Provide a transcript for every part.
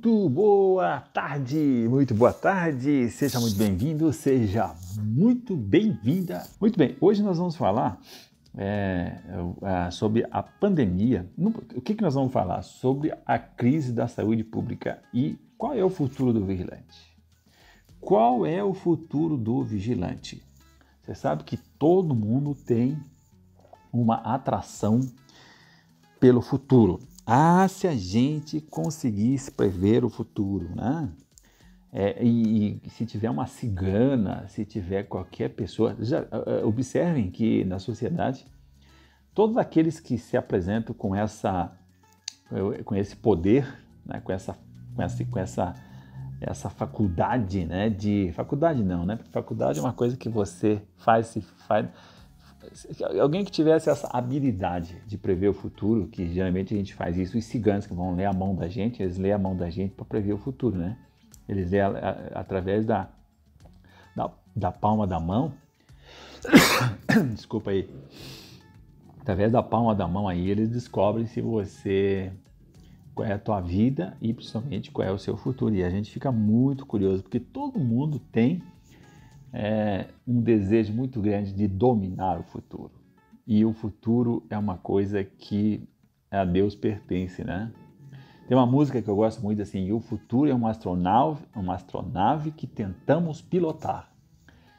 Muito boa tarde, seja muito bem-vindo, seja muito bem-vinda. Muito bem, hoje nós vamos falar sobre a pandemia. O que nós vamos falar? Sobre a crise da saúde pública e qual é o futuro do vigilante. Qual é o futuro do vigilante? Você sabe que todo mundo tem uma atração pelo futuro. Se a gente conseguisse prever o futuro, né? E se tiver uma cigana, se tiver qualquer pessoa, observem que na sociedade, todos aqueles que se apresentam com esse poder, né? com essa faculdade, né? Faculdade não, né? Faculdade é uma coisa que você faz. Alguém que tivesse essa habilidade de prever o futuro, que geralmente a gente faz isso, os ciganos que vão ler a mão da gente, eles lêem a mão da gente para prever o futuro, né? Eles lêem através da palma da mão, desculpa aí, através da palma da mão aí eles descobrem qual é a tua vida e principalmente qual é o seu futuro. E a gente fica muito curioso, porque todo mundo tem um desejo muito grande de dominar o futuro. E o futuro é uma coisa que a Deus pertence, né? Tem uma música que eu gosto muito assim: o futuro é uma astronave que tentamos pilotar.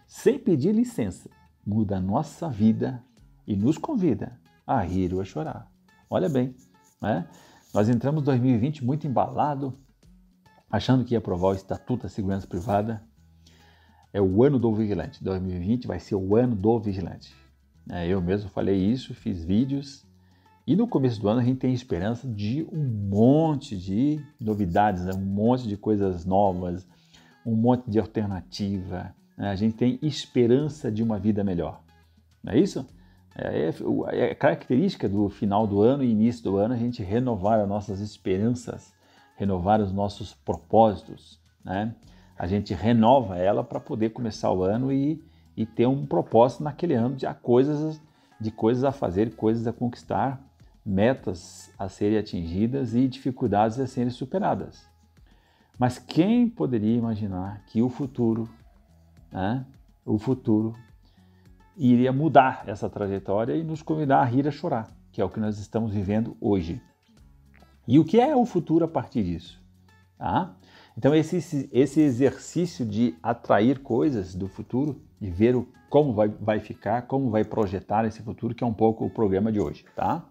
Sem pedir licença, muda a nossa vida e nos convida a rir ou a chorar. Olha bem, né? Nós entramos em 2020 muito embalado, achando que ia aprovar o Estatuto da Segurança Privada. É o ano do vigilante. 2020 vai ser o ano do vigilante. Eu mesmo falei isso, fiz vídeos. E no começo do ano a gente tem esperança de um monte de novidades, né? Um monte de coisas novas, um monte de alternativa. A gente tem esperança de uma vida melhor. Não é isso? É característica do final do ano e início do ano a gente renovar as nossas esperanças, renovar os nossos propósitos, né? A gente renova ela para poder começar o ano e ter um propósito naquele ano de coisas a fazer, coisas a conquistar, metas a serem atingidas e dificuldades a serem superadas. Mas quem poderia imaginar que o futuro iria mudar essa trajetória e nos convidar a rir, a chorar, que é o que nós estamos vivendo hoje. E o que é o futuro a partir disso? Então esse exercício de atrair coisas do futuro, de ver como vai ficar, como vai projetar esse futuro, que é um pouco o programa de hoje, tá?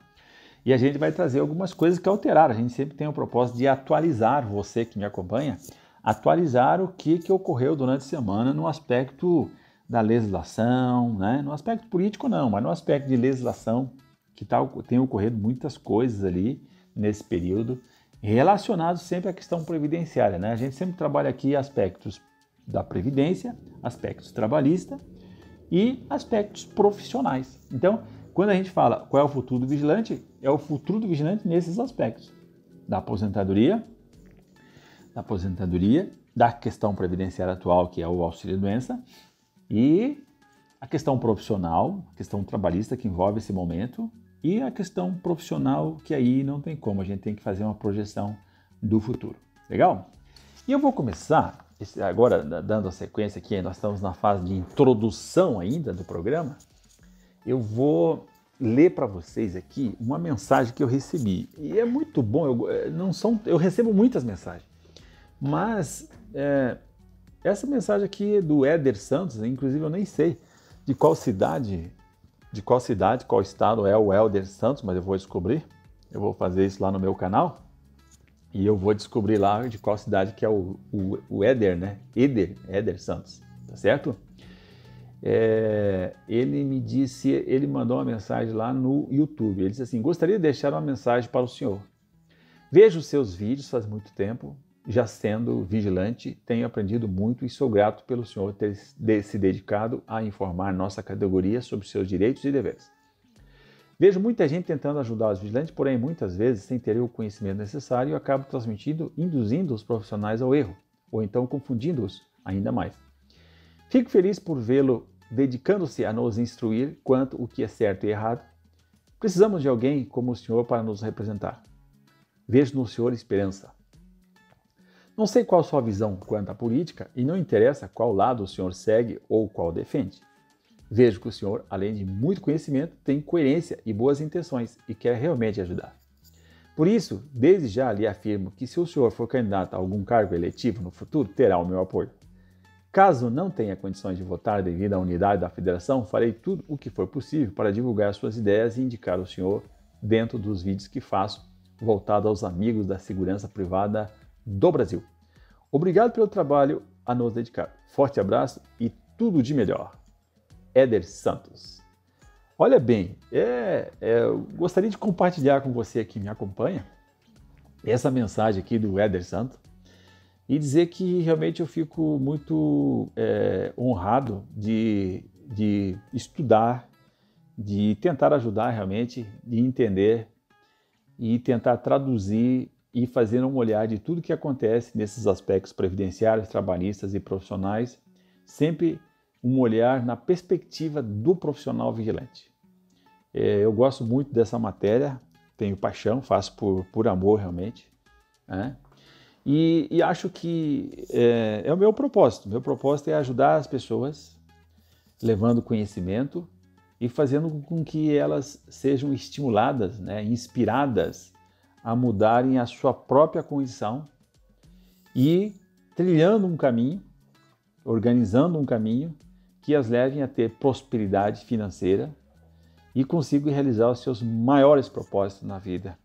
E a gente vai trazer algumas coisas que alteraram. A gente sempre tem o propósito de atualizar, você que me acompanha, atualizar o que ocorreu durante a semana no aspecto da legislação, né? No aspecto político não, mas no aspecto de legislação, que tem ocorrido muitas coisas ali nesse período, relacionados sempre à questão previdenciária, né? A gente sempre trabalha aqui aspectos da previdência, aspectos trabalhistas e aspectos profissionais. Então, quando a gente fala qual é o futuro do vigilante, é o futuro do vigilante nesses aspectos da aposentadoria, da questão previdenciária atual, que é o auxílio-doença, e a questão profissional, a questão trabalhista que envolve esse momento, e a questão profissional, que aí não tem como, a gente tem que fazer uma projeção do futuro. Legal? E eu vou começar, agora dando a sequência aqui, nós estamos na fase de introdução ainda do programa, eu vou ler para vocês aqui uma mensagem que eu recebi. E é muito bom, eu recebo muitas mensagens, mas essa mensagem aqui é do Éder Santos, inclusive eu nem sei de qual estado é o Éder Santos, mas eu vou descobrir. Eu vou fazer isso lá no meu canal e eu vou descobrir lá de qual cidade que é o Éder, né? Éder Santos, tá certo? Ele mandou uma mensagem lá no YouTube. Ele disse assim: gostaria de deixar uma mensagem para o senhor. Vejo os seus vídeos faz muito tempo, já sendo vigilante, tenho aprendido muito e sou grato pelo senhor ter se dedicado a informar nossa categoria sobre seus direitos e deveres. Vejo muita gente tentando ajudar os vigilantes, porém muitas vezes sem ter o conhecimento necessário e acabo induzindo os profissionais ao erro, ou então confundindo-os ainda mais. Fico feliz por vê-lo dedicando-se a nos instruir quanto o que é certo e errado. Precisamos de alguém como o senhor para nos representar. Vejo no senhor esperança. Não sei qual a sua visão quanto à política e não interessa qual lado o senhor segue ou qual defende. Vejo que o senhor, além de muito conhecimento, tem coerência e boas intenções e quer realmente ajudar. Por isso, desde já lhe afirmo que se o senhor for candidato a algum cargo eletivo no futuro, terá o meu apoio. Caso não tenha condições de votar devido à unidade da federação, farei tudo o que for possível para divulgar suas ideias e indicar o senhor dentro dos vídeos que faço, voltado aos amigos da segurança privada do Brasil. Obrigado pelo trabalho a nos dedicar. Forte abraço e tudo de melhor. Éder Santos. Olha bem, eu gostaria de compartilhar com você que me acompanha essa mensagem aqui do Éder Santos e dizer que realmente eu fico muito honrado de estudar, de tentar ajudar realmente, de entender e tentar traduzir e fazer um olhar de tudo que acontece nesses aspectos previdenciários, trabalhistas e profissionais, sempre um olhar na perspectiva do profissional vigilante. Eu gosto muito dessa matéria, tenho paixão, faço por amor realmente, né? E acho que é o meu propósito. Meu propósito é ajudar as pessoas, levando conhecimento e fazendo com que elas sejam estimuladas, né, inspiradas a mudarem a sua própria condição e trilhando um caminho, organizando um caminho que as levem a ter prosperidade financeira e consigam realizar os seus maiores propósitos na vida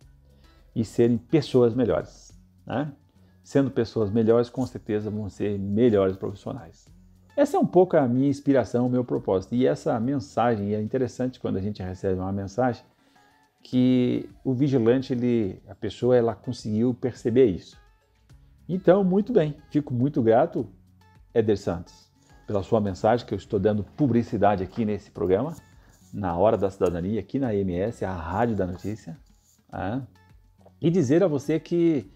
e serem pessoas melhores, né? Sendo pessoas melhores, com certeza vão ser melhores profissionais. Essa é um pouco a minha inspiração, o meu propósito. E essa mensagem, é interessante quando a gente recebe uma mensagem, que o vigilante, a pessoa, ela conseguiu perceber isso. Então, muito bem, fico muito grato, Éder Santos, pela sua mensagem, que eu estou dando publicidade aqui nesse programa, na Hora da Cidadania, aqui na EMS, a Rádio da Notícia, né? E dizer a você que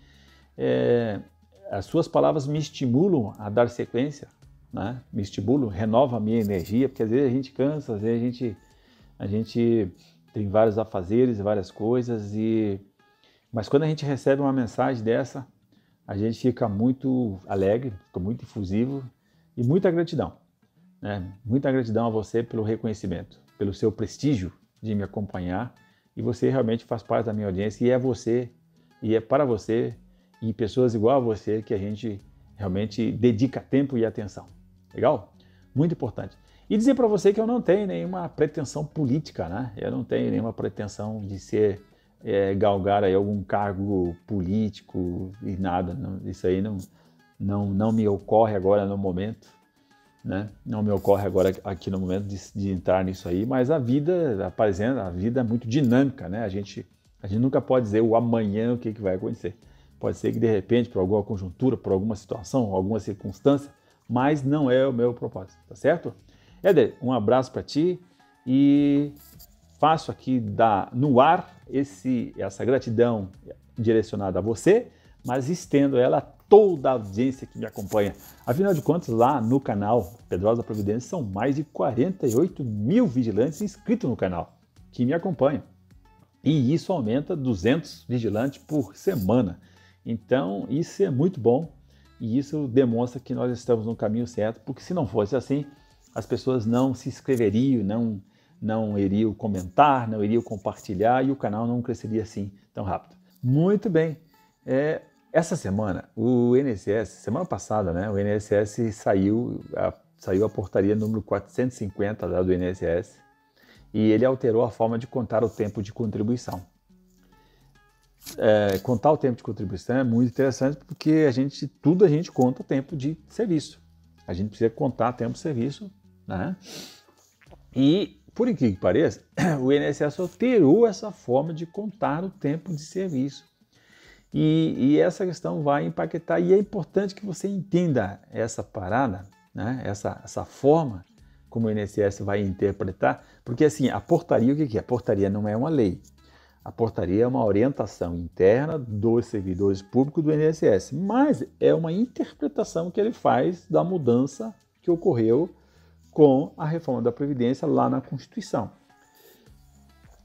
as suas palavras me estimulam a dar sequência, né? Me estimulam, renovam a minha energia, porque às vezes a gente cansa, às vezes a gente tem vários afazeres e várias coisas, mas quando a gente recebe uma mensagem dessa, a gente fica muito alegre, fica muito efusivo e muita gratidão, né? Muita gratidão a você pelo reconhecimento, pelo seu prestígio de me acompanhar, e você realmente faz parte da minha audiência, e é você, e é para você, e pessoas igual a você que a gente realmente dedica tempo e atenção. Legal? Muito importante. E dizer para você que eu não tenho nenhuma pretensão política, né? Eu não tenho nenhuma pretensão de galgar aí algum cargo político e nada. Não, isso aí não me ocorre agora no momento, né? Não me ocorre agora aqui no momento de entrar nisso aí, mas a vida aparecendo, a vida é muito dinâmica, né? A gente nunca pode dizer o amanhã o que vai acontecer. Pode ser que de repente, por alguma conjuntura, por alguma situação, alguma circunstância, mas não é o meu propósito, tá certo? Éder, um abraço para ti e faço aqui no ar essa gratidão direcionada a você, mas estendo ela a toda a audiência que me acompanha. Afinal de contas, lá no canal Pedrosa Providência são mais de 48 mil vigilantes inscritos no canal que me acompanham. E isso aumenta 200 vigilantes por semana. Então, isso é muito bom e isso demonstra que nós estamos no caminho certo, porque se não fosse assim, as pessoas não se inscreveriam, não iriam comentar, não iriam compartilhar e o canal não cresceria assim tão rápido. Muito bem. Essa semana, o INSS, semana passada, né, o INSS saiu a portaria número 450 lá do INSS e ele alterou a forma de contar o tempo de contribuição. Contar o tempo de contribuição é muito interessante porque a gente conta tempo de serviço. A gente precisa contar tempo de serviço, né? E, por incrível que pareça, o INSS alterou essa forma de contar o tempo de serviço. E essa questão vai impactar, e é importante que você entenda essa parada, né? Essa forma como o INSS vai interpretar, porque assim, a portaria, o que é? A portaria não é uma lei. A portaria é uma orientação interna dos servidores públicos do INSS, mas é uma interpretação que ele faz da mudança que ocorreu com a reforma da Previdência lá na Constituição.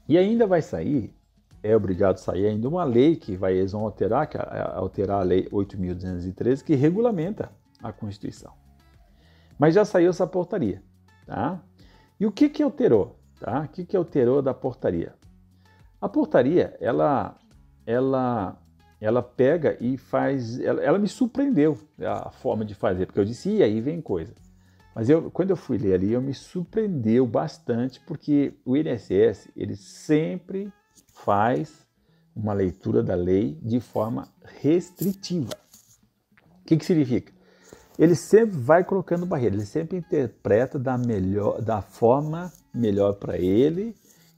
E ainda vai sair é obrigado a sair ainda uma lei que eles vão alterar, alterar a lei 8.213, que regulamenta a Constituição. Mas já saiu essa portaria, tá? E o que alterou, tá? O que alterou da portaria? A portaria, ela pega e faz, ela me surpreendeu a forma de fazer, porque eu disse, e aí vem coisa. Mas quando eu fui ler ali, eu me surpreendeu bastante, porque o INSS, ele sempre faz uma leitura da lei de forma restritiva. O que significa? Ele sempre vai colocando barreira, ele sempre interpreta da forma melhor para ele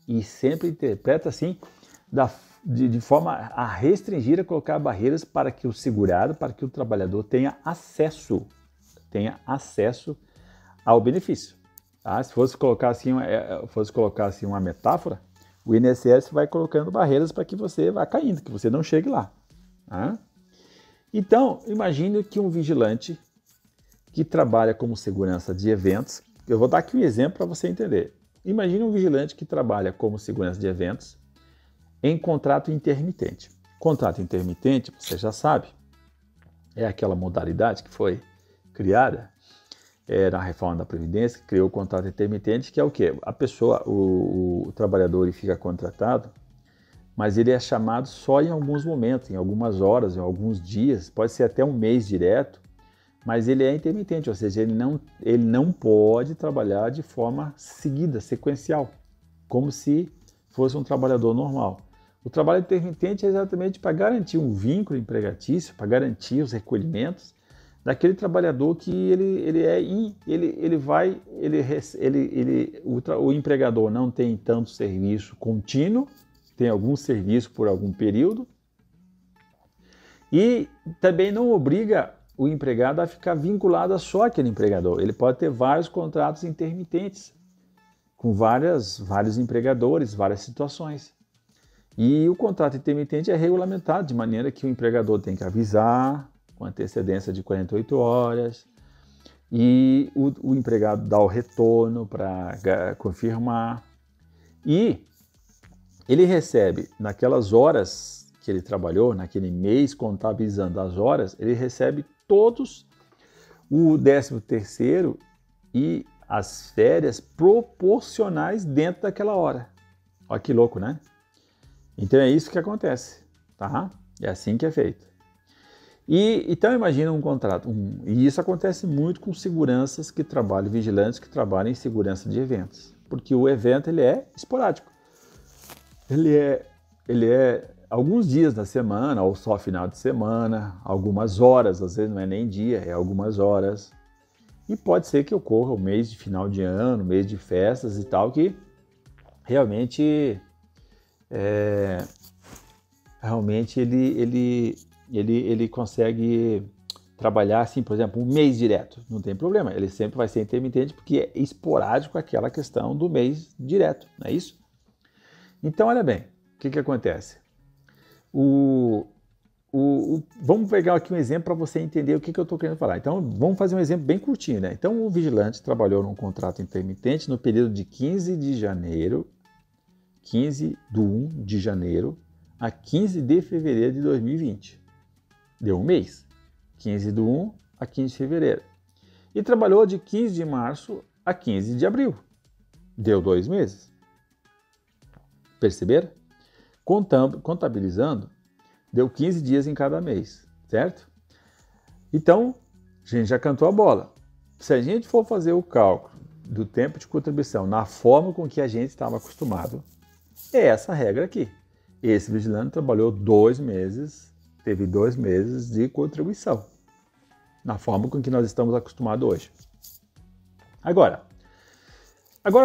e sempre interpreta assim, de forma a restringir, a colocar barreiras para que o segurado, para que o trabalhador tenha acesso ao benefício. Tá? Se fosse colocar assim uma metáfora, o INSS vai colocando barreiras para que você vá caindo, que você não chegue lá. Tá? Então, imagine que um vigilante que trabalha como segurança de eventos, eu vou dar aqui um exemplo para você entender. Imagine um vigilante que trabalha como segurança de eventos em contrato intermitente. Contrato intermitente, você já sabe, é aquela modalidade que foi criada na reforma da Previdência, que criou o contrato intermitente, que é o quê? A pessoa, o trabalhador, ele fica contratado, mas ele é chamado só em alguns momentos, em algumas horas, em alguns dias, pode ser até um mês direto, mas ele é intermitente, ou seja, ele não pode trabalhar de forma seguida, sequencial, como se fosse um trabalhador normal. O trabalho intermitente é exatamente para garantir um vínculo empregatício, para garantir os recolhimentos daquele trabalhador que o empregador não tem tanto serviço contínuo, tem algum serviço por algum período, e também não obriga o empregado a ficar vinculado a só aquele empregador. Ele pode ter vários contratos intermitentes, com vários empregadores, várias situações. E o contrato intermitente é regulamentado de maneira que o empregador tem que avisar com antecedência de 48 horas e o empregado dá o retorno para confirmar. E ele recebe, naquelas horas que ele trabalhou, naquele mês contabilizando as horas, ele recebe todos o 13º e as férias proporcionais dentro daquela hora. Olha que louco, né? Então é isso que acontece, tá? É assim que é feito. Então imagina um contrato, e isso acontece muito com seguranças que trabalham, vigilantes que trabalham em segurança de eventos, porque o evento ele é esporádico. Ele é alguns dias da semana, ou só final de semana, algumas horas, às vezes não é nem dia, é algumas horas. E pode ser que ocorra o mês de final de ano, mês de festas e tal, que realmente ele consegue trabalhar assim, por exemplo, um mês direto, não tem problema, ele sempre vai ser intermitente porque é esporádico aquela questão do mês direto, não é isso? Então, olha bem, o que acontece? Vamos pegar aqui um exemplo para você entender o que eu estou querendo falar. Então, vamos fazer um exemplo bem curtinho, né? Então, o vigilante trabalhou num contrato intermitente no período de 15 de 1 de janeiro a 15 de fevereiro de 2020. Deu um mês. 15 de 1 a 15 de fevereiro. E trabalhou de 15 de março a 15 de abril. Deu 2 meses. Perceberam? Contabilizando, deu 15 dias em cada mês, certo? Então, a gente já cantou a bola. Se a gente for fazer o cálculo do tempo de contribuição na forma com que a gente estava acostumado, é essa regra aqui. Esse vigilante trabalhou 2 meses, teve 2 meses de contribuição, na forma com que nós estamos acostumados hoje. Agora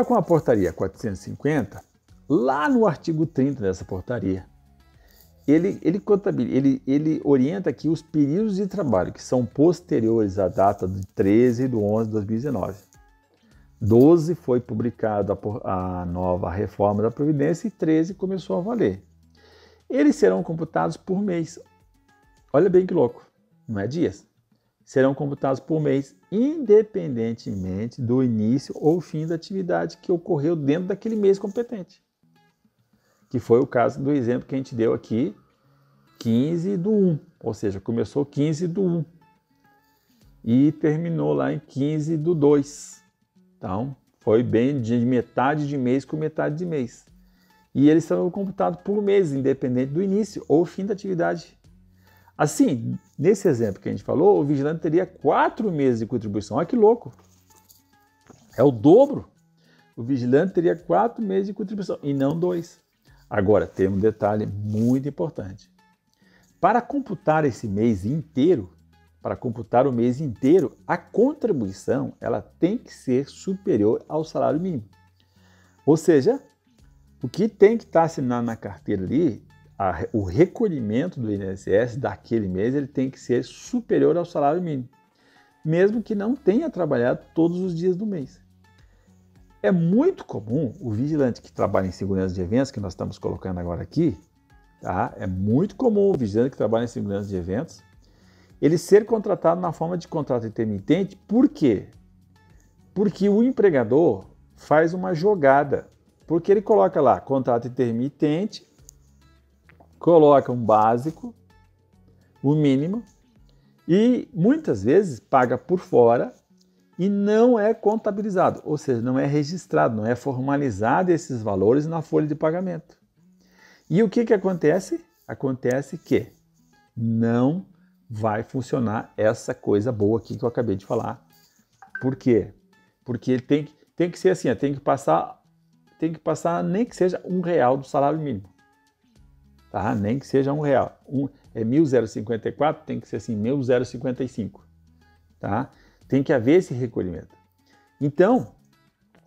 com a portaria 450, lá no artigo 30 dessa portaria, ele orienta aqui os períodos de trabalho que são posteriores à data de 13 de 11 de 2019. 12 foi publicada a nova reforma da Previdência e 13 começou a valer. Eles serão computados por mês. Olha bem que louco, não é dias. Serão computados por mês, independentemente do início ou fim da atividade que ocorreu dentro daquele mês competente. que foi o caso do exemplo que a gente deu aqui, 15/1, ou seja, começou 15/1 e terminou lá em 15/2. Então, foi bem de metade de mês com metade de mês. E eles são computados por mês, independente do início ou fim da atividade. Assim, nesse exemplo que a gente falou, o vigilante teria 4 meses de contribuição. Olha que louco! É o dobro. O vigilante teria 4 meses de contribuição e não 2. Agora, tem um detalhe muito importante. Para computar esse mês inteiro, a contribuição ela tem que ser superior ao salário mínimo. Ou seja, o que tem que estar assinado na carteira ali, o recolhimento do INSS daquele mês, ele tem que ser superior ao salário mínimo, mesmo que não tenha trabalhado todos os dias do mês. É muito comum o vigilante que trabalha em segurança de eventos, que nós estamos colocando agora aqui, tá? É muito comum o vigilante que trabalha em segurança de eventos, ele ser contratado na forma de contrato intermitente. Por quê? Porque o empregador faz uma jogada, porque ele coloca lá contrato intermitente, coloca um básico, o mínimo, e muitas vezes paga por fora e não é contabilizado, ou seja, não é registrado, não é formalizado esses valores na folha de pagamento. E o que acontece? Acontece que não vai funcionar essa coisa boa aqui que eu acabei de falar. Por quê? Porque tem que ser assim, tem que passar nem que seja R$1 do salário mínimo. Tá? Nem que seja R$1. É 1.054, tem que ser assim, 1.055. Tá? Tem que haver esse recolhimento. Então,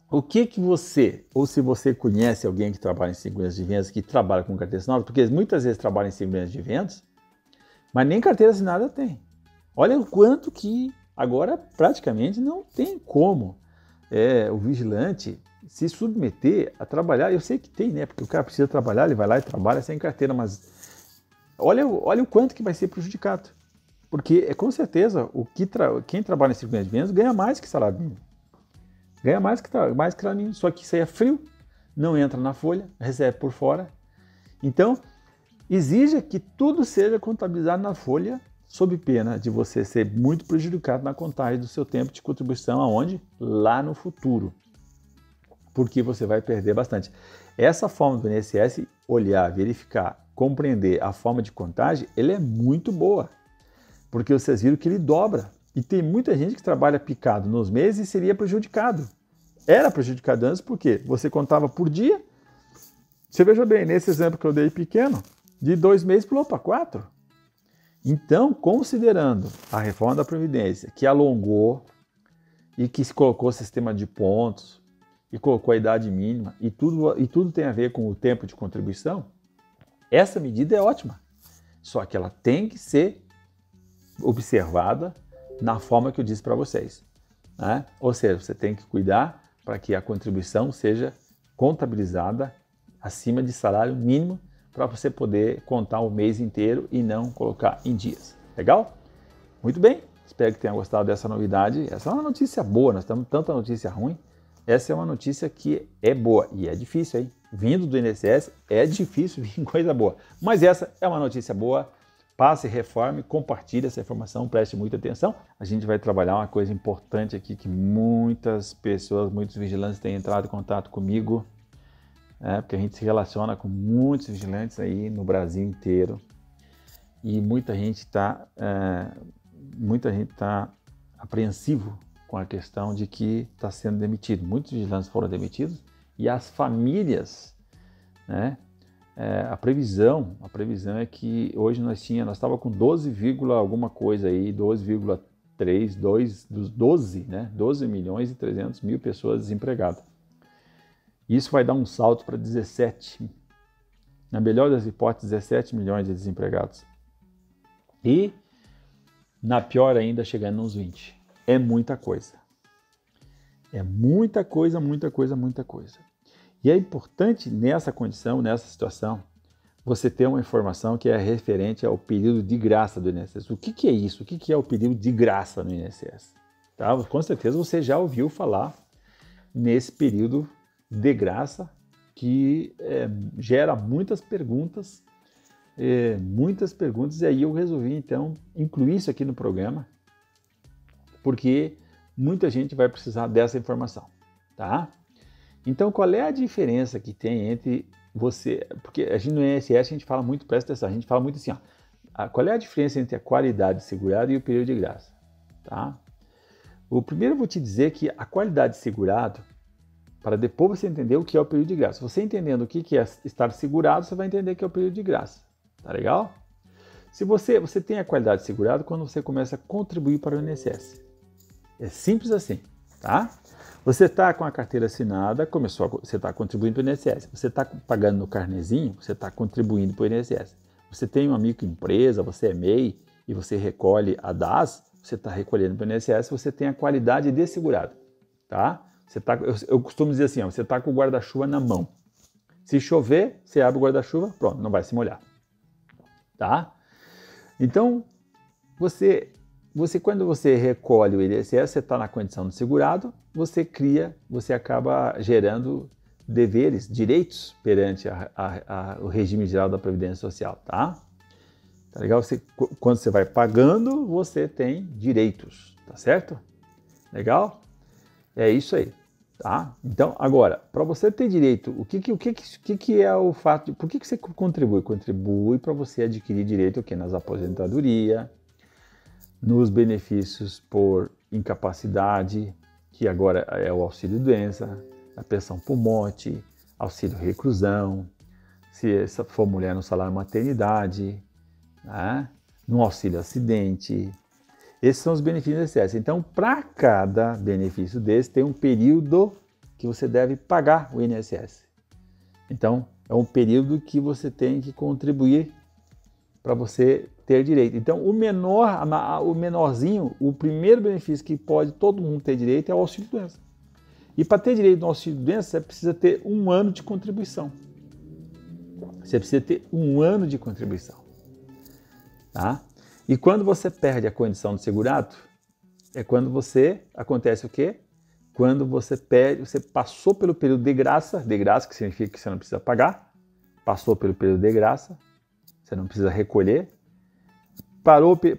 o que você, ou se você conhece alguém que trabalha em segurança de eventos, que trabalha com carteira assinada, porque muitas vezes trabalham em segurança de eventos, mas nem carteira assinada tem. Olha o quanto que agora praticamente não tem como o vigilante se submeter a trabalhar. Eu sei que tem, né? Porque o cara precisa trabalhar, ele vai lá e trabalha sem carteira, mas olha o quanto que vai ser prejudicado. Porque com certeza quem trabalha em segurança de eventos ganha mais que salário mínimo. Ganha mais que salário mínimo, só que isso aí é frio, não entra na folha, recebe por fora. Então, exija que tudo seja contabilizado na folha, sob pena de você ser muito prejudicado na contagem do seu tempo de contribuição, aonde? Lá no futuro. Porque você vai perder bastante. Essa forma do INSS, olhar, verificar, compreender a forma de contagem, ele é muito boa. Porque vocês viram que ele dobra. E tem muita gente que trabalha picado nos meses e seria prejudicado. Era prejudicado antes porque você contava por dia. Você veja bem, nesse exemplo que eu dei pequeno, de 2 meses pulou para 4. Então, considerando a reforma da Previdência, que alongou e que se colocou o sistema de pontos e colocou a idade mínima e tudo tem a ver com o tempo de contribuição, essa medida é ótima. Só que ela tem que ser observada na forma que eu disse para vocês. Né? Ou seja, você tem que cuidar para que a contribuição seja contabilizada acima de salário mínimo para você poder contar o mês inteiro e não colocar em dias. Legal? Muito bem, espero que tenha gostado dessa novidade. Essa é uma notícia boa, nós temos tanta notícia ruim. Essa é uma notícia que é boa e é difícil, hein? Vindo do INSS é difícil vir coisa boa. Mas essa é uma notícia boa. Passe, reforme, compartilhe essa informação, preste muita atenção. A gente vai trabalhar uma coisa importante aqui que muitas pessoas, muitos vigilantes têm entrado em contato comigo, porque a gente se relaciona com muitos vigilantes aí no Brasil inteiro e muita gente está apreensivo com a questão de que está sendo demitido. Muitos vigilantes foram demitidos e as famílias, né? A previsão é que hoje nós estávamos com 12, alguma coisa aí, 12,3, 12 milhões e 300 mil pessoas desempregadas. Isso vai dar um salto para 17, na melhor das hipóteses, 17 milhões de desempregados. E, na pior ainda, chegando nos 20. É muita coisa. É muita coisa, muita coisa, muita coisa. E é importante nessa condição, nessa situação, você ter uma informação que é referente ao período de graça do INSS. O que é isso? O que é o período de graça no INSS? Tá? Com certeza você já ouviu falar nesse período de graça que gera muitas perguntas, e aí eu resolvi então incluir isso aqui no programa, porque muita gente vai precisar dessa informação, tá? Então, qual é a diferença que tem entre você, porque a gente no INSS a gente fala muito, presta atenção, a gente fala muito assim, ó, qual é a diferença entre a qualidade segurada e o período de graça, tá? O primeiro eu vou te dizer que a qualidade segurado, para depois você entender o que é o período de graça. Você entendendo o que é estar segurado, você vai entender o que é o período de graça, tá legal? Se você tem a qualidade segurada quando você começa a contribuir para o INSS. É simples assim, tá? Você está com a carteira assinada, você está contribuindo para o INSS. Você está pagando no carnezinho, você está contribuindo para o INSS. Você tem uma microempresa, você é MEI e você recolhe a DAS, você está recolhendo para o INSS, você tem a qualidade de segurado, tá? Eu costumo dizer assim, ó, você está com o guarda-chuva na mão. Se chover, você abre o guarda-chuva, pronto, não vai se molhar, tá? Então, quando você recolhe o INSS, você está na condição de segurado, você acaba gerando deveres, direitos perante o regime geral da Previdência Social, tá? Tá legal? Quando você vai pagando, você tem direitos, tá certo? Legal? É isso aí, tá? Então, agora, para você ter direito, o que é o fato por que você contribui? Contribui para você adquirir direito o quê? Nas aposentadoria, nos benefícios por incapacidade, que agora é o auxílio-doença, a pensão por morte, auxílio-reclusão, se for mulher no salário-maternidade, né? No auxílio-acidente. Esses são os benefícios do INSS. Então, para cada benefício desse, tem um período que você deve pagar o INSS. Então, é um período que você tem que contribuir para você ter direito. Então, o menorzinho, o primeiro benefício que pode todo mundo ter direito é o auxílio-doença. E para ter direito ao auxílio-doença, você precisa ter 1 ano de contribuição. Você precisa ter 1 ano de contribuição. Tá? E quando você perde a condição de segurado, é quando acontece o quê? Quando você passou pelo período de graça que significa que você não precisa pagar, passou pelo período de graça, você não precisa recolher,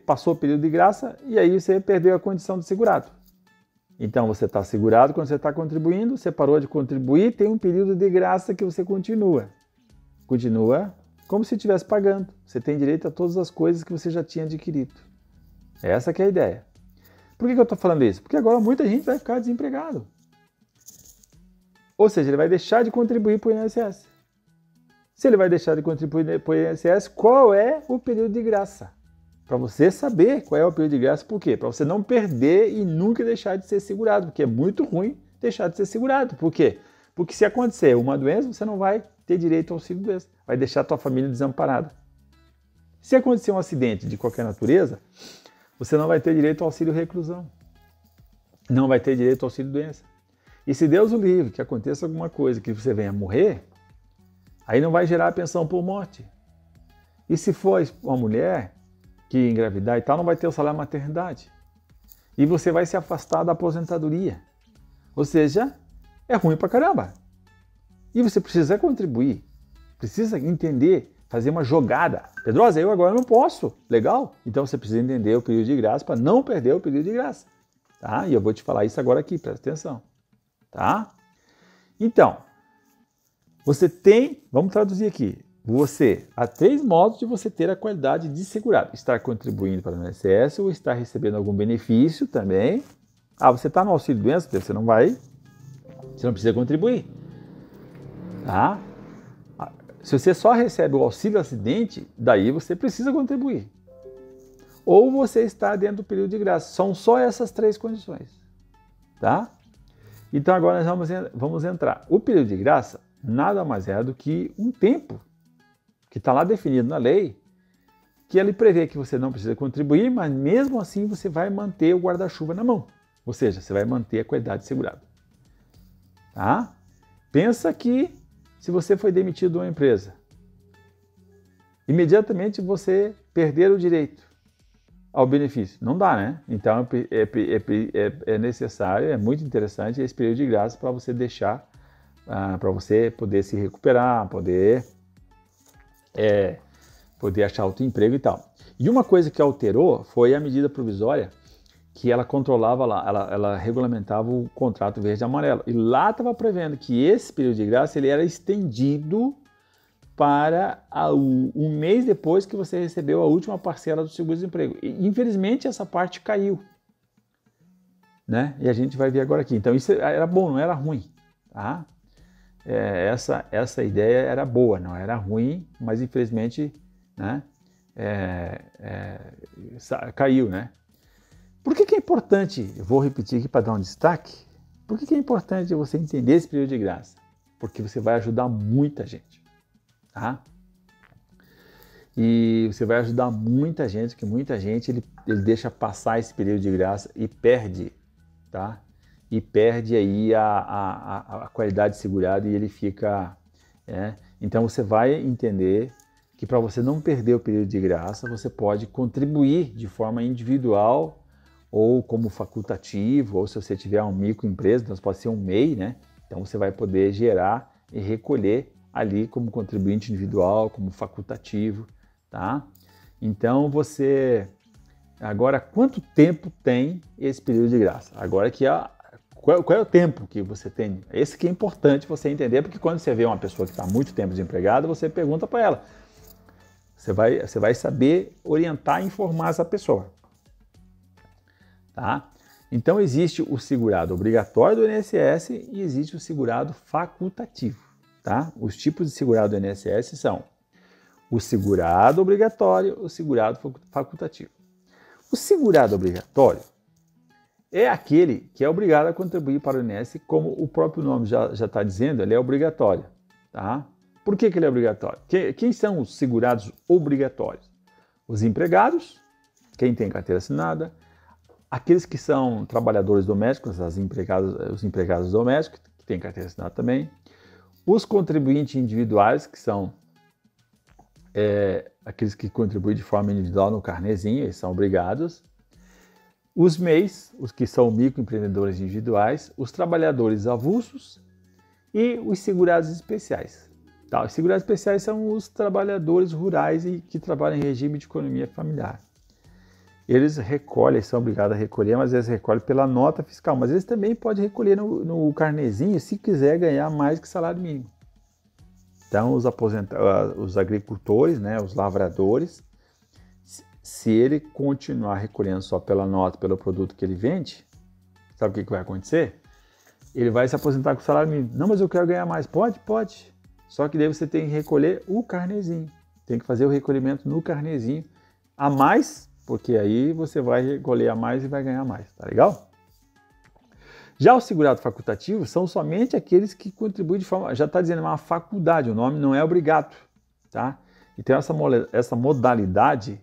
passou o período de graça e aí você perdeu a condição de segurado. Então você está segurado quando você está contribuindo, você parou de contribuir, tem um período de graça que você continua. Continua como se estivesse pagando. Você tem direito a todas as coisas que você já tinha adquirido. Essa que é a ideia. Por que eu estou falando isso? Porque agora muita gente vai ficar desempregado. Ou seja, ele vai deixar de contribuir para o INSS. Se ele vai deixar de contribuir para o INSS, qual é o período de graça? Para você saber qual é o período de graça, por quê? Para você não perder e nunca deixar de ser segurado, porque é muito ruim deixar de ser segurado. Por quê? Porque se acontecer uma doença, você não vai ter direito ao auxílio-doença, vai deixar a tua família desamparada. Se acontecer um acidente de qualquer natureza, você não vai ter direito ao auxílio-reclusão, não vai ter direito ao auxílio-doença. E se Deus o livre, que aconteça alguma coisa, que você venha morrer, aí não vai gerar a pensão por morte. E se for uma mulher que engravidar e tal, não vai ter o salário maternidade. E você vai se afastar da aposentadoria. Ou seja, é ruim pra caramba. E você precisa contribuir, precisa entender, fazer uma jogada. Pedrosa, eu agora não posso. Legal? Então você precisa entender o período de graça para não perder o período de graça. Tá? E eu vou te falar isso agora aqui, presta atenção. Tá? Então, vamos traduzir aqui. Há 3 modos de você ter a qualidade de segurado. Estar contribuindo para o INSS ou estar recebendo algum benefício também. Você está no auxílio-doença, você não precisa contribuir. Tá? Se você só recebe o auxílio-acidente, daí você precisa contribuir. Ou você está dentro do período de graça. São só essas 3 condições. Tá? Então agora nós vamos entrar. O período de graça nada mais é do que um tempo que está lá definido na lei, que ele prevê que você não precisa contribuir, mas mesmo assim você vai manter o guarda-chuva na mão. Ou seja, você vai manter a qualidade segurada. Tá? Pensa que se você foi demitido de uma empresa, imediatamente você perder o direito ao benefício. Não dá, né? Então é necessário, é muito interessante esse período de graça para você deixar para você poder se recuperar, poder achar outro emprego e tal. E uma coisa que alterou foi a medida provisória que ela controlava lá, ela regulamentava o contrato verde e amarelo. E lá estava prevendo que esse período de graça ele era estendido para um mês depois que você recebeu a última parcela do seguro-desemprego. E, infelizmente, essa parte caiu, né? E a gente vai ver agora aqui. Então, isso era bom, não era ruim, tá? Essa ideia era boa, não era ruim, mas, infelizmente, né? Caiu, né? Por que é importante, eu vou repetir aqui para dar um destaque, por que é importante você entender esse período de graça? Porque você vai ajudar muita gente, tá? E você vai ajudar muita gente, que muita gente ele deixa passar esse período de graça e perde, tá? E perde aí a qualidade segurada e ele fica... Então você vai entender que para você não perder o período de graça, você pode contribuir de forma individual ou como facultativo, ou se você tiver uma microempresa, então pode ser um MEI, né? Então você vai poder gerar e recolher ali como contribuinte individual, como facultativo, tá? Então você... Agora, quanto tempo tem esse período de graça? Agora que qual é o tempo que você tem? Esse que é importante você entender, porque quando você vê uma pessoa que está há muito tempo desempregada, você pergunta para ela. Você vai saber orientar e informar essa pessoa. Tá? Então existe o segurado obrigatório do INSS e existe o segurado facultativo. Tá? Os tipos de segurado do INSS são o segurado obrigatório e o segurado facultativo. O segurado obrigatório é aquele que é obrigado a contribuir para o INSS, como o próprio nome já está dizendo, ele é obrigatório. Tá? Por que ele é obrigatório? Quem são os segurados obrigatórios? Os empregados, quem tem carteira assinada, aqueles que são trabalhadores domésticos, os empregados domésticos, que têm carteira assinada também, os contribuintes individuais, que são aqueles que contribuem de forma individual no carnezinho, eles são obrigados, os MEIs, os que são microempreendedores individuais, os trabalhadores avulsos e os segurados especiais. Tá? Os segurados especiais são os trabalhadores rurais e que trabalham em regime de economia familiar. Eles recolhem, são obrigados a recolher, mas eles recolhem pela nota fiscal. Mas eles também podem recolher no carnezinho se quiser ganhar mais que salário mínimo. Então, os agricultores, né, os lavradores, se ele continuar recolhendo só pela nota, pelo produto que ele vende, sabe o que vai acontecer? Ele vai se aposentar com salário mínimo. Não, mas eu quero ganhar mais. Pode, pode. Só que daí você tem que recolher o carnezinho. Tem que fazer o recolhimento no carnezinho a mais, porque aí você vai recolher a mais e vai ganhar mais, tá legal? Já o segurado facultativo são somente aqueles que contribuem de forma, já está dizendo, é uma faculdade, o nome não é obrigado, tá? Então essa modalidade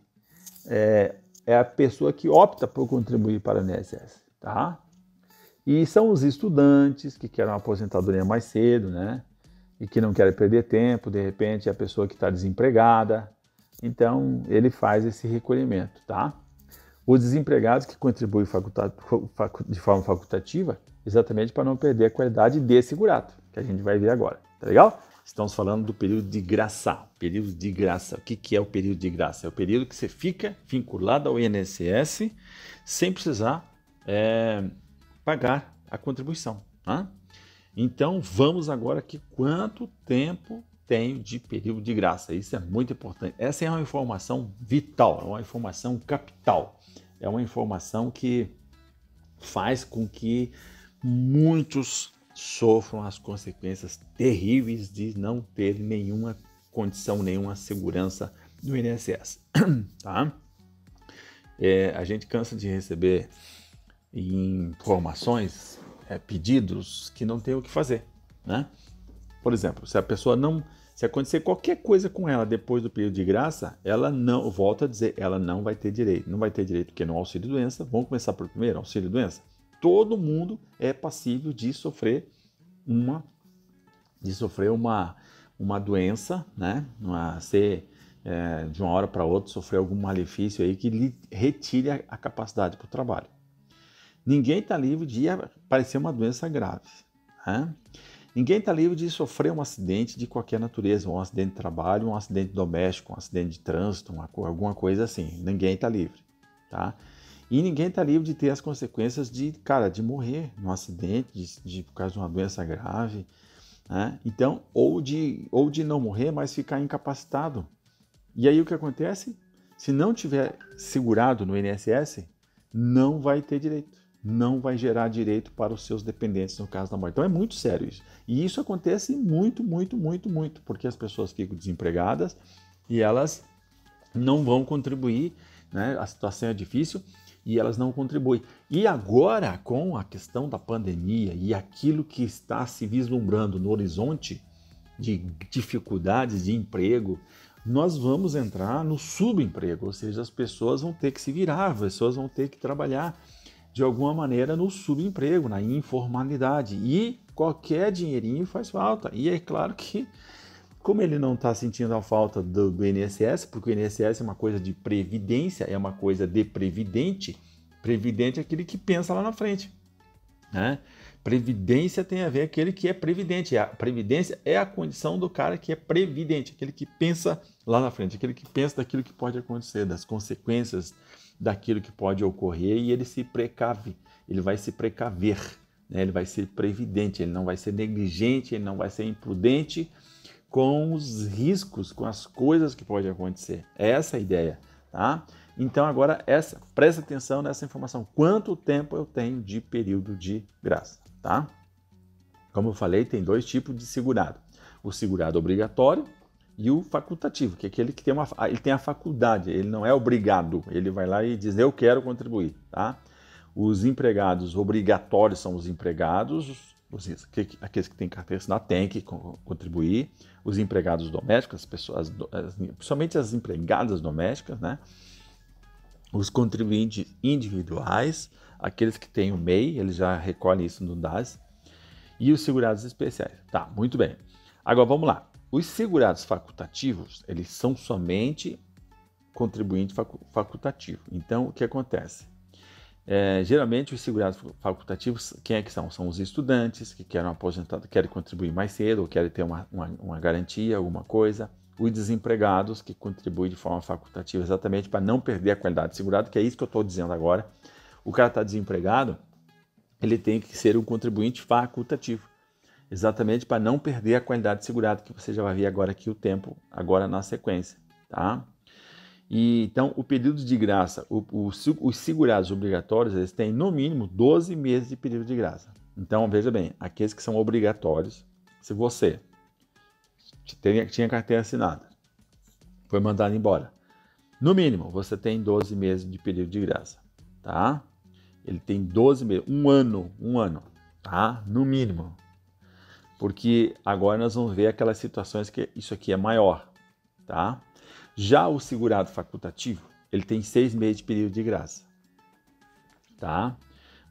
é a pessoa que opta por contribuir para o INSS, tá? E são os estudantes que querem uma aposentadoria mais cedo, né? E que não querem perder tempo, de repente é a pessoa que está desempregada, então ele faz esse recolhimento, tá? Os desempregados que contribuem de forma facultativa, exatamente para não perder a qualidade de segurado, que a gente vai ver agora, tá legal? Estamos falando do período de graça. Período de graça. O que é o período de graça? É o período que você fica vinculado ao INSS sem precisar pagar a contribuição, tá? Então, vamos agora aqui quanto tempo tem de período de graça. Isso é muito importante. Essa é uma informação vital, é uma informação capital. É uma informação que faz com que muitos sofram as consequências terríveis de não ter nenhuma condição, nenhuma segurança no INSS. Tá? A gente cansa de receber informações, pedidos que não tem o que fazer, né? Por exemplo, se a pessoa se acontecer qualquer coisa com ela depois do período de graça, ela não, volto a dizer, ela não vai ter direito. Não vai ter direito porque no auxílio-doença, vamos começar por primeiro, auxílio-doença. Todo mundo é passível de sofrer uma doença, né? De uma hora para outra sofrer algum malefício aí que lhe retire a capacidade para o trabalho. Ninguém está livre de aparecer uma doença grave, né? Ninguém está livre de sofrer um acidente de qualquer natureza, um acidente de trabalho, um acidente doméstico, um acidente de trânsito, alguma coisa assim. Ninguém está livre, tá? E ninguém está livre de ter as consequências de morrer num acidente, por causa de uma doença grave, né? Então, ou de não morrer, mas ficar incapacitado. E aí o que acontece? Se não tiver segurado no INSS, não vai ter direito. Não vai gerar direito para os seus dependentes no caso da morte. Então é muito sério isso. E isso acontece muito, porque as pessoas ficam desempregadas e elas não vão contribuir, né? A situação é difícil e elas não contribuem. E agora, com a questão da pandemia e aquilo que está se vislumbrando no horizonte de dificuldades de emprego, nós vamos entrar no subemprego, ou seja, as pessoas vão ter que se virar, as pessoas vão ter que trabalhar de alguma maneira no subemprego, na informalidade. E qualquer dinheirinho faz falta. E é claro que, como ele não está sentindo a falta do INSS, porque o INSS é uma coisa de previdência, é uma coisa de previdente, previdente é aquele que pensa lá na frente, né? Previdência tem a ver com aquele que é previdente. A previdência é a condição do cara que é previdente, aquele que pensa lá na frente, aquele que pensa daquilo que pode acontecer, das consequências daquilo que pode ocorrer, e ele se precave, ele vai se precaver, né? Ele vai ser previdente, ele não vai ser negligente, ele não vai ser imprudente com os riscos, com as coisas que podem acontecer. É essa a ideia, tá? Então agora presta atenção nessa informação. Quanto tempo eu tenho de período de graça, tá? Como eu falei, tem dois tipos de segurado. O segurado obrigatório e o facultativo, que é aquele que ele tem a faculdade, ele não é obrigado, ele vai lá e diz, eu quero contribuir, tá? Os empregados obrigatórios são os empregados, aqueles que têm carteira assinada têm que contribuir. Os empregados domésticos, as pessoas, principalmente as empregadas domésticas, né? Os contribuintes individuais, aqueles que têm o MEI, eles já recolhem isso no DAS, e os segurados especiais. Tá, muito bem. Agora vamos lá. Os segurados facultativos, eles são somente contribuinte facultativo. Então, o que acontece? Geralmente, os segurados facultativos, quem é que são? São os estudantes que querem aposentado, querem contribuir mais cedo, ou querem ter uma garantia, alguma coisa. Os desempregados, que contribuem de forma facultativa, exatamente para não perder a qualidade de segurado, que é isso que eu estou dizendo agora. O cara está desempregado, ele tem que ser um contribuinte facultativo, exatamente para não perder a qualidade de segurado, que você já vai ver agora aqui o tempo, agora na sequência, tá? E, então, o período de graça, os segurados obrigatórios, eles têm no mínimo 12 meses de período de graça. Então, veja bem, aqueles que são obrigatórios, se você tinha carteira assinada, foi mandado embora, no mínimo, você tem 12 meses de período de graça, tá? Ele tem 12 meses, um ano, tá? No mínimo. Porque agora nós vamos ver aquelas situações que isso aqui é maior, tá? Já o segurado facultativo, ele tem 6 meses de período de graça, tá?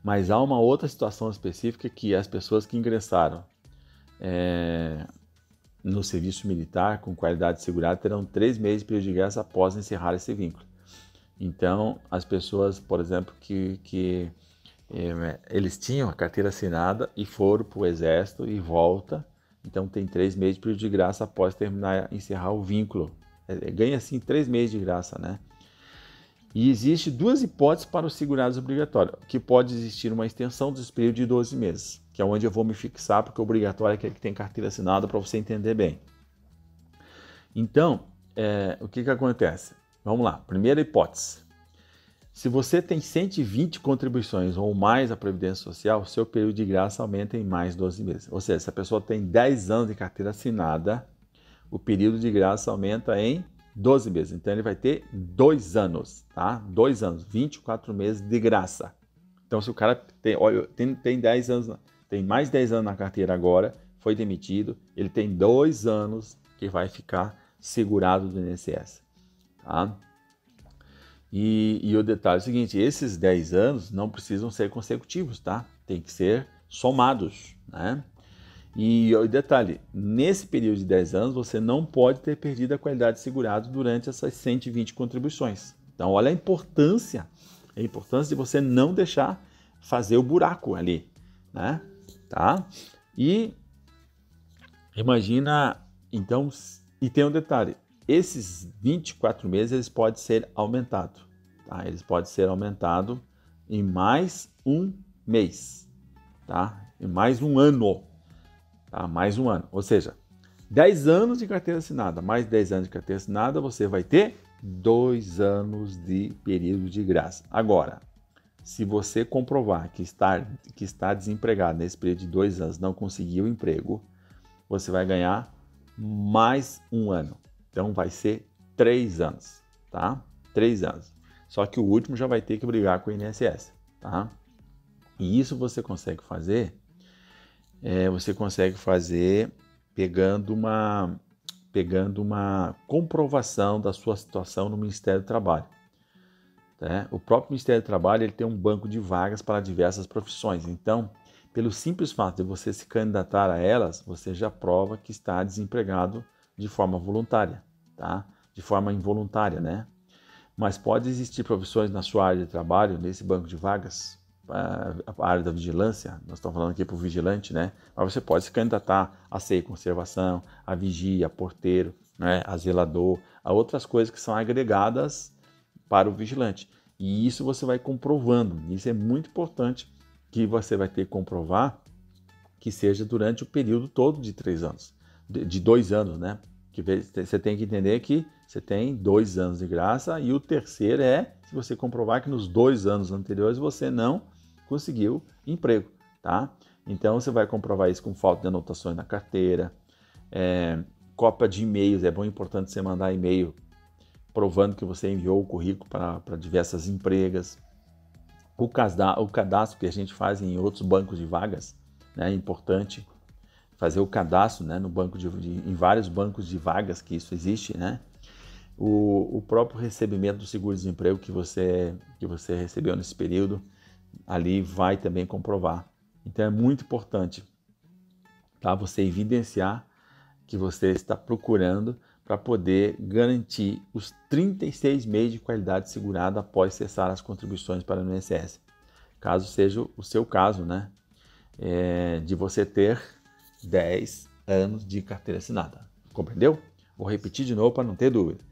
Mas há uma outra situação específica que as pessoas que ingressaram no serviço militar com qualidade de segurado terão 3 meses de período de graça após encerrar esse vínculo. Então, as pessoas, por exemplo, que eles tinham a carteira assinada e foram para o exército e volta, então tem 3 meses de período de graça após encerrar o vínculo. Ganha assim 3 meses de graça, né? E existe 2 hipóteses para os segurados obrigatórios, que pode existir uma extensão desse período de 12 meses, que é onde eu vou me fixar, porque o obrigatório é aquele que tem carteira assinada, para você entender bem. Então, o que acontece? Vamos lá, primeira hipótese. Se você tem 120 contribuições ou mais à Previdência Social, o seu período de graça aumenta em mais 12 meses. Ou seja, se a pessoa tem 10 anos de carteira assinada, o período de graça aumenta em 12 meses. Então, ele vai ter 2 anos, tá? 2 anos, 24 meses de graça. Então, se o cara tem 10 anos, tem mais 10 anos na carteira agora, foi demitido, ele tem 2 anos que vai ficar segurado do INSS, tá? E o detalhe é o seguinte, esses 10 anos não precisam ser consecutivos, tá? Tem que ser somados, né? E o detalhe, nesse período de 10 anos, você não pode ter perdido a qualidade de segurado durante essas 120 contribuições. Então, olha a importância de você não deixar fazer o buraco ali, né? Tá? E Imagina, então, e tem um detalhe, esses 24 meses eles podem ser aumentados, tá? Eles podem ser aumentados em mais um mês, tá? Em mais um ano, tá? Mais um ano, ou seja, 10 anos de carteira assinada, mais 10 anos de carteira assinada, você vai ter 2 anos de período de graça. Agora, se você comprovar que está desempregado nesse período de 2 anos, não conseguiu emprego, você vai ganhar mais um ano. Então vai ser 3 anos, tá? 3 anos. Só que o último já vai ter que brigar com o INSS, tá? E isso você consegue fazer, pegando uma comprovação da sua situação no Ministério do Trabalho. Né? O próprio Ministério do Trabalho ele tem um banco de vagas para diversas profissões. Então, pelo simples fato de você se candidatar a elas, você já prova que está desempregado de forma voluntária, tá? De forma involuntária, né? Mas pode existir profissões na sua área de trabalho, nesse banco de vagas, a área da vigilância, nós estamos falando aqui para o vigilante, né? Mas você pode se candidatar a ceia e conservação, a vigia, a porteiro, né? A zelador, a outras coisas que são agregadas para o vigilante. E isso você vai comprovando. Isso é muito importante, que você vai ter que comprovar que seja durante o período todo de 3 anos, de 2 anos, né? Que você tem que entender que você tem 2 anos de graça e o terceiro é se você comprovar que nos 2 anos anteriores você não conseguiu emprego, tá? Então você vai comprovar isso com falta de anotações na carteira, cópia de e-mails, é bom importante você mandar e-mail provando que você enviou o currículo para diversas empresas. O cadastro que a gente faz em outros bancos de vagas, né, é importante fazer o cadastro, né, no banco em vários bancos de vagas que isso existe, né? O próprio recebimento do seguro-desemprego que você recebeu nesse período, ali vai também comprovar. Então é muito importante, tá, você evidenciar que você está procurando para poder garantir os 36 meses de qualidade segurada após cessar as contribuições para o INSS. Caso seja o seu caso, né? De você ter 10 anos de carteira assinada. Compreendeu? Vou repetir de novo para não ter dúvida.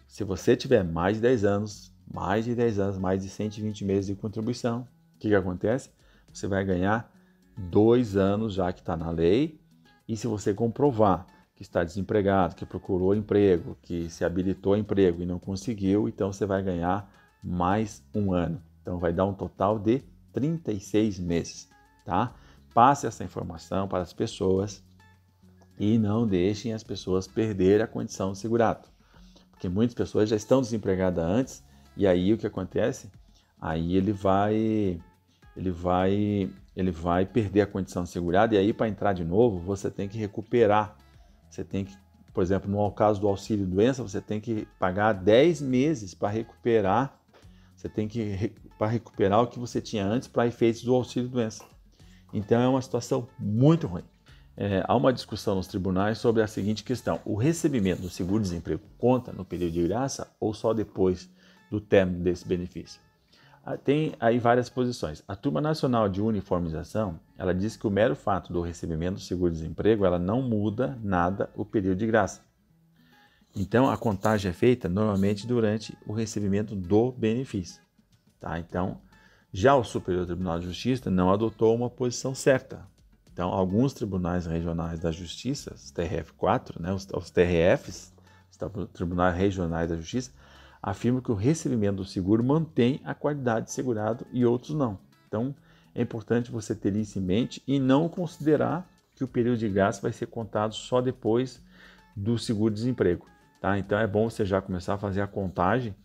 Se você tiver mais de 10 anos, mais de 120 meses de contribuição, o que acontece? Você vai ganhar 2 anos, já que está na lei, e se você comprovar que está desempregado, que procurou emprego, que se habilitou a emprego e não conseguiu, então você vai ganhar mais um ano. Então vai dar um total de 36 meses, tá? Passe essa informação para as pessoas e não deixem as pessoas perderem a condição de segurado. Porque muitas pessoas já estão desempregadas antes e aí o que acontece? Aí ele vai perder a condição de segurado e aí para entrar de novo você tem que recuperar. Você tem que, por exemplo, no caso do auxílio-doença, você tem que pagar 10 meses para recuperar. Você tem que para recuperar o que você tinha antes para efeitos do auxílio-doença. Então é uma situação muito ruim. Há uma discussão nos tribunais sobre a seguinte questão: o recebimento do seguro-desemprego conta no período de graça ou só depois do término desse benefício? Tem aí várias posições. A Turma Nacional de Uniformização, ela diz que o mero fato do recebimento do seguro-desemprego, ela não muda nada o período de graça. Então, a contagem é feita normalmente durante o recebimento do benefício. Tá? Então, já o Superior Tribunal de Justiça não adotou uma posição certa. Então, alguns tribunais regionais da Justiça, os TRF4, né, os TRFs, os Tribunais Regionais da Justiça, afirmam que o recebimento do seguro mantém a qualidade de segurado e outros não. Então, é importante você ter isso em mente e não considerar que o período de graça vai ser contado só depois do seguro-desemprego. Tá? Então, é bom você já começar a fazer a contagem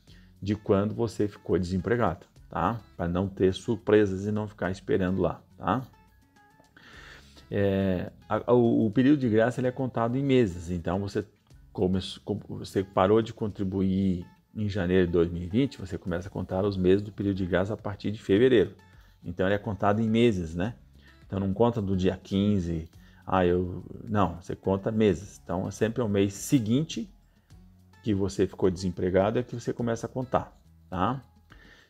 de quando você ficou desempregado, tá? Para não ter surpresas e não ficar esperando lá. Tá? O período de graça ele é contado em meses. Então, você parou de contribuir em janeiro de 2020, você começa a contar os meses do período de graça a partir de fevereiro. Então, ele é contado em meses, né? Então, não conta do dia 15, não, você conta meses. Então, é sempre o mês seguinte que você ficou desempregado é que você começa a contar, tá?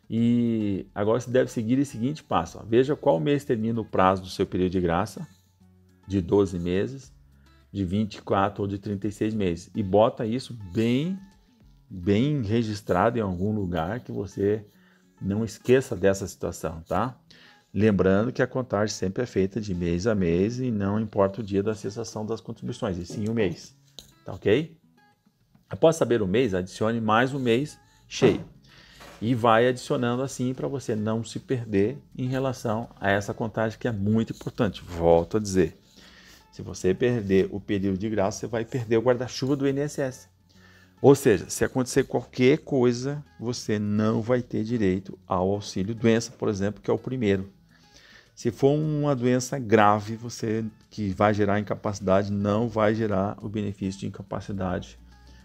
E agora você deve seguir o seguinte passo. Veja qual mês termina o prazo do seu período de graça, de 12 meses, de 24 ou de 36 meses. E bota isso bem registrado em algum lugar que você não esqueça dessa situação, tá? Lembrando que a contagem sempre é feita de mês a mês e não importa o dia da cessação das contribuições, e sim o mês, tá ok? Após saber o mês, adicione mais um mês cheio. E vai adicionando assim para você não se perder em relação a essa contagem que é muito importante. Volto a dizer, se você perder o período de graça, você vai perder o guarda-chuva do INSS. Ou seja, se acontecer qualquer coisa, você não vai ter direito ao auxílio doença, por exemplo, que é o primeiro. Se for uma doença grave, você que vai gerar incapacidade, não vai gerar o benefício de incapacidade,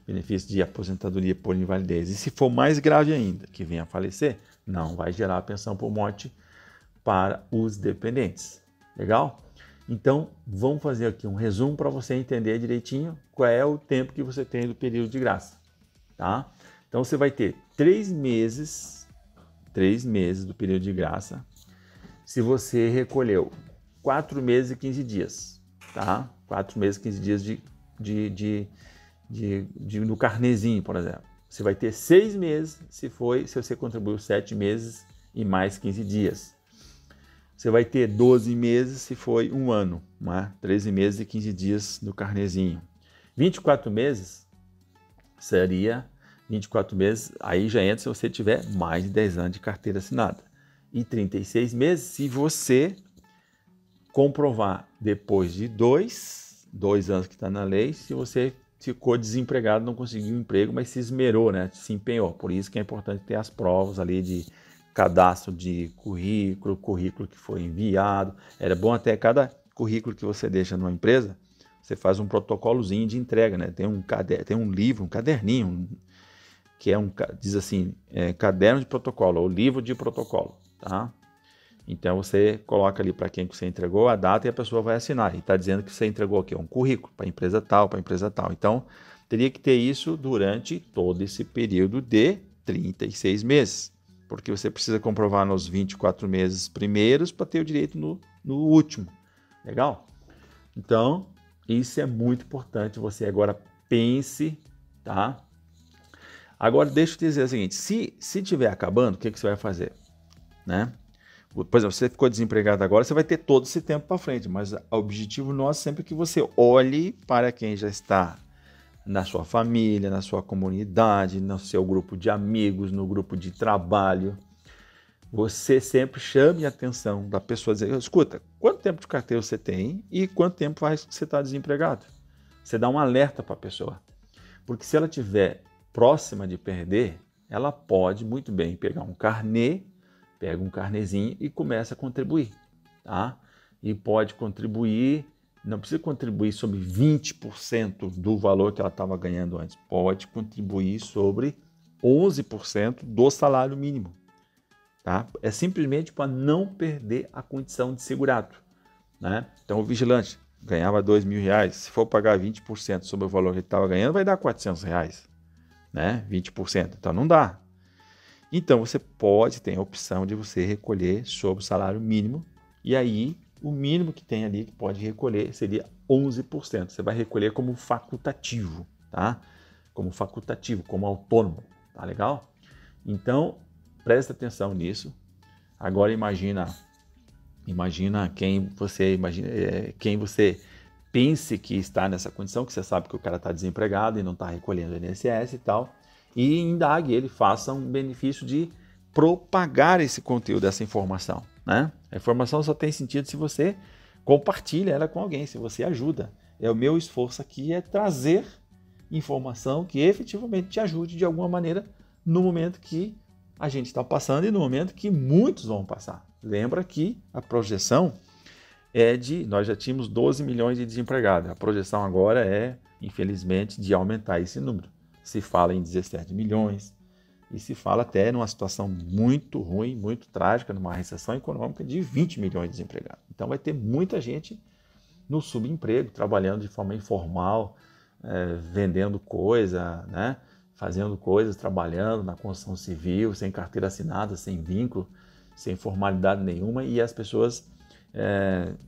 benefício de aposentadoria por invalidez. E se for mais grave ainda, que venha a falecer, não vai gerar pensão por morte para os dependentes. Legal? Então, vamos fazer aqui um resumo para você entender direitinho qual é o tempo que você tem do período de graça. Tá? Então, você vai ter 3 meses do período de graça, se você recolheu 4 meses e 15 dias, tá? 4 meses e 15 dias no carnezinho, por exemplo. Você vai ter 6 meses se você contribuiu 7 meses e mais 15 dias. Você vai ter 12 meses se foi um ano, né? 13 meses e 15 dias no carnezinho. 24 meses seria 24 meses, aí já entra se você tiver mais de 10 anos de carteira assinada. E 36 meses se você comprovar depois de 2 anos que está na lei, se você ficou desempregado, não conseguiu um emprego, mas se esmerou, né? Se empenhou. Por isso que é importante ter as provas ali de cadastro de currículo que foi enviado. Era bom até cada currículo que você deixa numa empresa, você faz um protocolozinho de entrega, né? Tem um livro, um caderninho, que diz assim, caderno de protocolo, ou livro de protocolo, tá? Então você coloca ali para quem que você entregou a data e a pessoa vai assinar. E está dizendo que você entregou aqui um currículo para a empresa tal, para a empresa tal. Então teria que ter isso durante todo esse período de 36 meses. Porque você precisa comprovar nos 24 meses primeiros para ter o direito no último. Legal? Então, isso é muito importante. Você agora pense, tá? Agora, deixa eu te dizer o seguinte. Se estiver acabando, o que você vai fazer? Né? Por exemplo, você ficou desempregado agora, você vai ter todo esse tempo para frente. Mas o objetivo nosso sempre é que você olhe para quem já está na sua família, na sua comunidade, no seu grupo de amigos, no grupo de trabalho. Você sempre chame a atenção da pessoa, dizer, escuta, quanto tempo de carteira você tem e quanto tempo faz que você está desempregado? Você dá um alerta para a pessoa. Porque se ela estiver próxima de perder, ela pode muito bem pegar um carnê, pega um carnezinho e começa a contribuir. Tá? E pode contribuir, não precisa contribuir sobre 20% do valor que ela estava ganhando antes. Pode contribuir sobre 11% do salário mínimo. Tá? É simplesmente para não perder a condição de segurado. Né? Então o vigilante ganhava R$2.000, se for pagar 20% sobre o valor que ele estava ganhando, vai dar R$400, né? 20%, então não dá. Então você tem a opção de você recolher sobre o salário mínimo, e aí o mínimo que tem ali que pode recolher seria 11%. Você vai recolher como facultativo, tá? Como facultativo, como autônomo, tá legal? Então, presta atenção nisso. Agora imagina quem você pense que está nessa condição, que você sabe que o cara está desempregado e não está recolhendo o INSS e tal, e indague ele, faça um benefício de propagar esse conteúdo, essa informação. Né? A informação só tem sentido se você compartilha ela com alguém, se você ajuda. O meu esforço aqui é trazer informação que efetivamente te ajude de alguma maneira no momento que a gente está passando e no momento que muitos vão passar. Lembra que a projeção nós já tínhamos 12 milhões de desempregados. A projeção agora é, infelizmente, de aumentar esse número. Se fala em 17 milhões e se fala até numa situação muito ruim, muito trágica, numa recessão econômica de 20 milhões de desempregados. Então vai ter muita gente no subemprego, trabalhando de forma informal, vendendo coisa, né? Fazendo coisas, trabalhando na construção civil, sem carteira assinada, sem vínculo, sem formalidade nenhuma, e as pessoas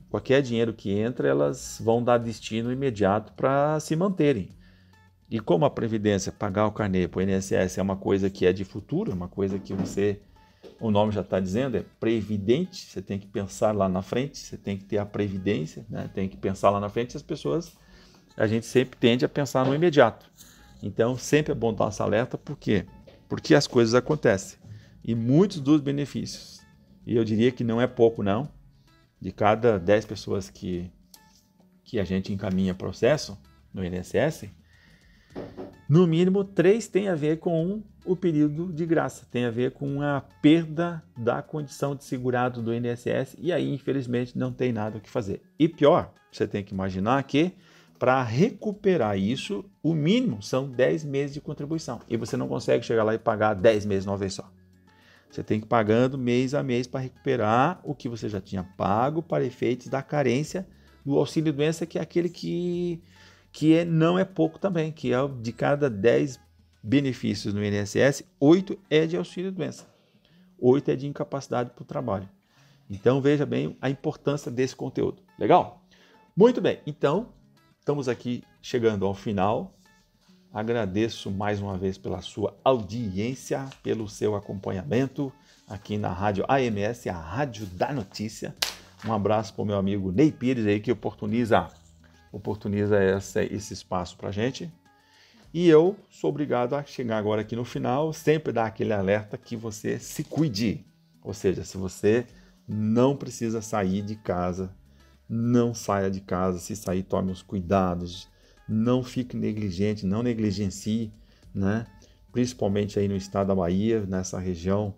qualquer dinheiro que entra, elas vão dar destino imediato para se manterem. E como a Previdência, pagar o carnê para o INSS é uma coisa que é de futuro, é uma coisa que o nome já está dizendo, é previdente, você tem que pensar lá na frente, você tem que ter a previdência, né? Tem que pensar lá na frente, a gente sempre tende a pensar no imediato. Então, sempre é bom dar essa alerta, por quê? Porque as coisas acontecem. E muitos dos benefícios, e eu diria que não é pouco não, de cada 10 pessoas que a gente encaminha processo no INSS, no mínimo 3 tem a ver com o período de graça, tem a ver com a perda da condição de segurado do INSS, e aí, infelizmente, não tem nada o que fazer. E pior, você tem que imaginar que para recuperar isso, o mínimo são 10 meses de contribuição, e você não consegue chegar lá e pagar 10 meses de uma vez só. Você tem que ir pagando mês a mês para recuperar o que você já tinha pago para efeitos da carência do auxílio-doença, que é aquele que não é pouco também, que é de cada 10 benefícios no INSS, 8 é de auxílio-doença, 8 é de incapacidade para o trabalho. Então veja bem a importância desse conteúdo. Legal? Muito bem, então estamos aqui chegando ao final. Agradeço mais uma vez pela sua audiência, pelo seu acompanhamento aqui na Rádio AMS, a Rádio da Notícia. Um abraço para o meu amigo Ney Pires aí, que oportuniza esse espaço para a gente. E eu sou obrigado a chegar agora aqui no final, sempre dar aquele alerta que você se cuide. Ou seja, se você não precisa sair de casa, não saia de casa. Se sair, tome os cuidados. Não fique negligente, não negligencie, né? Principalmente aí no estado da Bahia, nessa região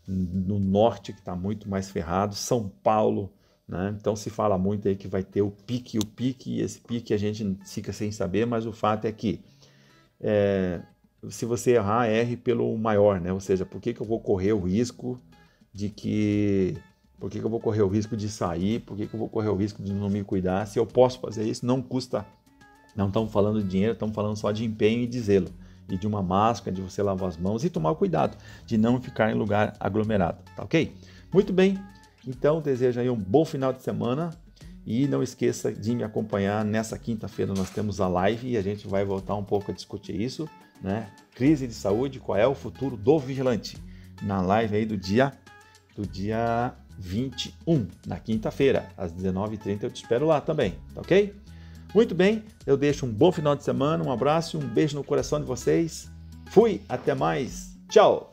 no norte que está muito mais ferrado, São Paulo, né? Então se fala muito aí que vai ter o pique, e esse pique a gente fica sem saber, mas o fato é que se você errar, erre pelo maior, né? Ou seja, por que eu vou correr o risco de sair, por que eu vou correr o risco de não me cuidar? Se eu posso fazer isso, não custa. Não estamos falando de dinheiro, estamos falando só de empenho e de zelo. E de uma máscara, de você lavar as mãos e tomar o cuidado de não ficar em lugar aglomerado, tá ok? Muito bem, então desejo aí um bom final de semana e não esqueça de me acompanhar. Nessa quinta-feira nós temos a live e a gente vai voltar um pouco a discutir isso, né? Crise de saúde, qual é o futuro do vigilante? Na live aí do dia 21, na quinta-feira, às 19h30, eu te espero lá também, tá ok? Muito bem, eu deixo um bom final de semana, um abraço, um beijo no coração de vocês. Fui, até mais, tchau!